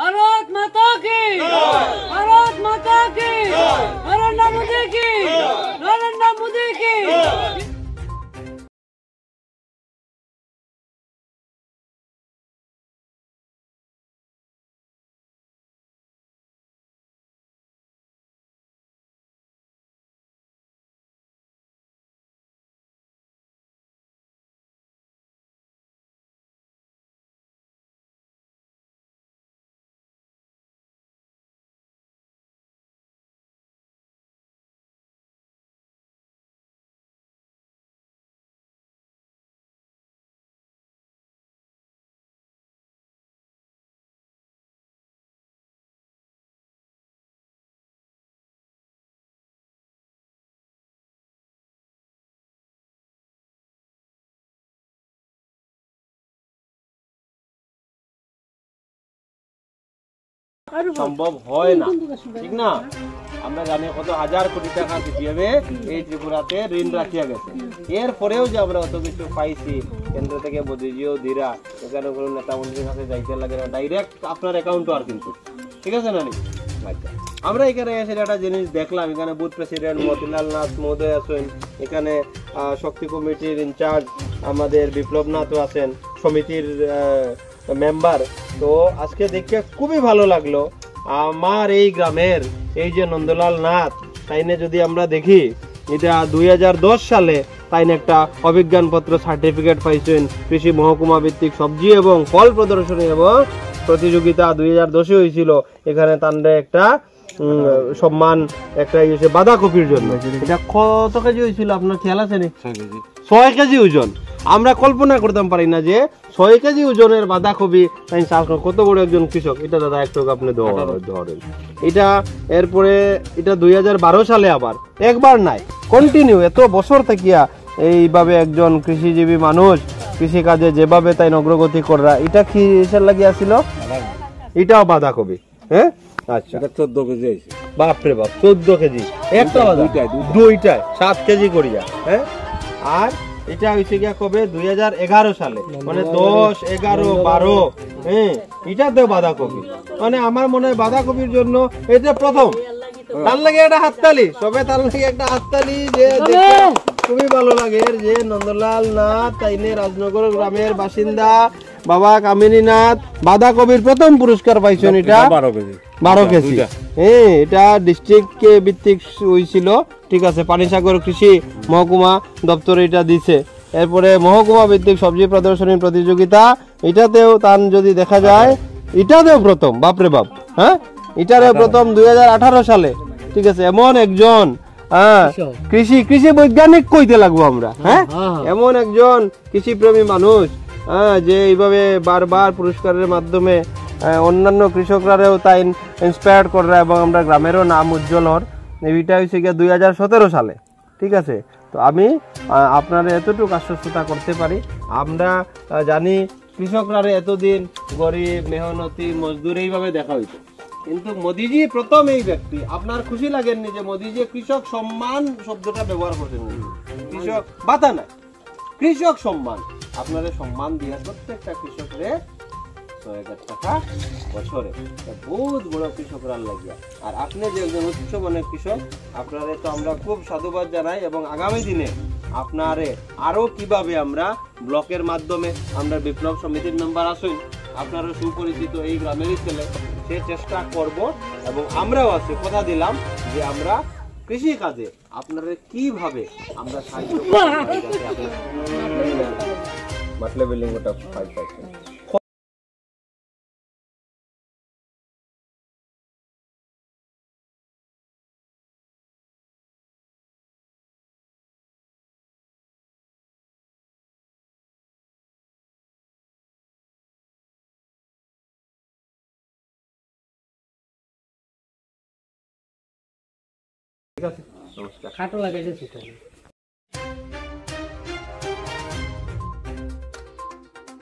भारत माता की, भारत माता की, नरेंद्र मोदी की, नरेंद्र मोदी की। সম্ভব হয় না, ঠিক না? আমরা জানি কত হাজার কোটি টাকা সিপিএমে এই ত্রিপুরাতে ঋণ রাখিয়া গেছে। এরপরেও যে আমরা অত কিছু পাইছি, কেন্দ্র থেকে মোদিজিও দিরা, এখানে কোনো নেতা মন্ত্রীর কাছে যাইতে লাগে না, ডাইরেক্ট আপনার অ্যাকাউন্টে আর কিন্তু, ঠিক আছে না? আচ্ছা, আমরা এখানে এসে একটা জিনিস দেখলাম, এখানে বুথ প্রেসিডেন্ট মতিলাল নাথ মহোদয় আছেন, এখানে শক্তি কমিটির ইনচার্জ আমাদের বিপ্লব নাথও আছেন, সমিতির মেম্বার। তো আজকে দেখে খুবই ভালো লাগলো। আমার এই গ্রামের এই যে নন্দলাল নাথ, তাইনে যদি আমরা দেখি, এটা 2010 সালে তাইনে একটা অভিজ্ঞানপত্র সার্টিফিকেট পাইছেন কৃষি মহকুমা ভিত্তিক সবজি এবং ফল প্রদর্শনী এবং প্রতিযোগিতা 2010-এ হয়েছিল। এখানে তান্ডে একটা সম্মান একটা ইয়েছে বাঁধাকপির জন্য। এটা কত কেজি হয়েছিল আপনার খেয়াল আছে নি? 6 কেজি ওজন। আমরা কল্পনা করতাম পারি না যে 6 কেজি ওজনের বাঁধাকপি কত বড় একজন কৃষক। এটা দাদা একটু আপনি ধরেন। এটা এরপরে এটা 2012 সালে আবার একবার নাই, কন্টিনিউ এত বছর থাকিয়া এইভাবে একজন কৃষিজীবী মানুষ কৃষিকাজে যেভাবে তাই অগ্রগতি করা, এটা কি এসে লাগিয়েছিল? এটাও বাঁধাকপি। হ্যাঁ, আচ্ছা, 14 কেজি আছে। বাপরে বাপ, 14 কেজি একটা দুইটায় 7 কেজি করিয়া। হ্যাঁ, আর এটা হয়েছে গিয়া কবে? 2011 সালে, মানে 10, 11, 12। হ্যাঁ, এটাতেও বাঁধাকপি। মানে আমার মনে হয় বাঁধাকপির জন্য এটা প্রথম। তার লাগে একটা হাততালি, সবে তার লাগে একটা হাততালি, যে খুবই ভালো লাগে যে নন্দলাল নাথ তাইনে রাজনগর গ্রামের বাসিন্দা বাবা কামিনীনাথ বাঁধাকপির প্রথম পুরস্কার পাইছেন। এটা 12 কেজি। হ্যাঁ, এটা ডিস্ট্রিক্ট ভিত্তিক হয়েছিল, ঠিক আছে। পানিসাগর কৃষি মহকুমা দপ্তরে এটা দিছে। এরপরে মহকুমা ভিত্তিক সবজি প্রদর্শনী প্রতিযোগিতা, এটাতেও তান যদি দেখা যায়, এটাতেও প্রথম। বাপরে বাপ, হ্যাঁ, এটারে প্রথম 2018 সালে, ঠিক আছে। এমন একজন কৃষি বৈজ্ঞানিক কইতে লাগবো আমরা, হ্যাঁ, এমন একজন কৃষিপ্রেমী মানুষ, যে এইভাবে বারবার পুরস্কারের মাধ্যমে অন্যান্য কৃষকরাও তাই ইন্সপায়ার করা এবং আমরা গ্রামেরও নাম উজ্জ্বল হর। এইটা হয়েছে গিয়ে 2017 সালে, ঠিক আছে। তো আমি আপনারা এতটুকু আশ্বস্ততা করতে পারি, আমরা জানি কৃষকরা এতদিন গরিব মেহনতি মজদুর এইভাবে দেখা হইতো, কিন্তু মোদিজি প্রথম এই ব্যক্তি। আপনার খুশি লাগেননি যে মোদিজি কৃষক সম্মান শব্দটা ব্যবহার করছেন? কৃষক বাধা নাই, কৃষক সম্মান। আপনারা সম্মান দিয়া প্রত্যেকটা কৃষকরে 6,000 টাকা বছরে, বহুত বড় কৃষকরা লাগিয়া। আর আপনি যে একজন উচ্চ মানের কৃষক, আপনারে তো আমরা খুব সাধুবাদ জানাই। এবং আগামী দিনে আপনারে আরো কিভাবে আমরা ব্লকের মাধ্যমে, আমরা বিপ্লব সমিতির মেম্বার আসুন, আপনারও সুপরিচিত এই গ্রামেরই ছেলে, সে চেষ্টা করব। এবং আমরাও আছে কথা দিলাম যে আমরা কৃষি কাজে আপনারা কিভাবে আমরা সাহায্য মাটলে বিল্ডিং ওটা 5%। ঠিক আছে, নমস্কার। খাটো লাগাইছে।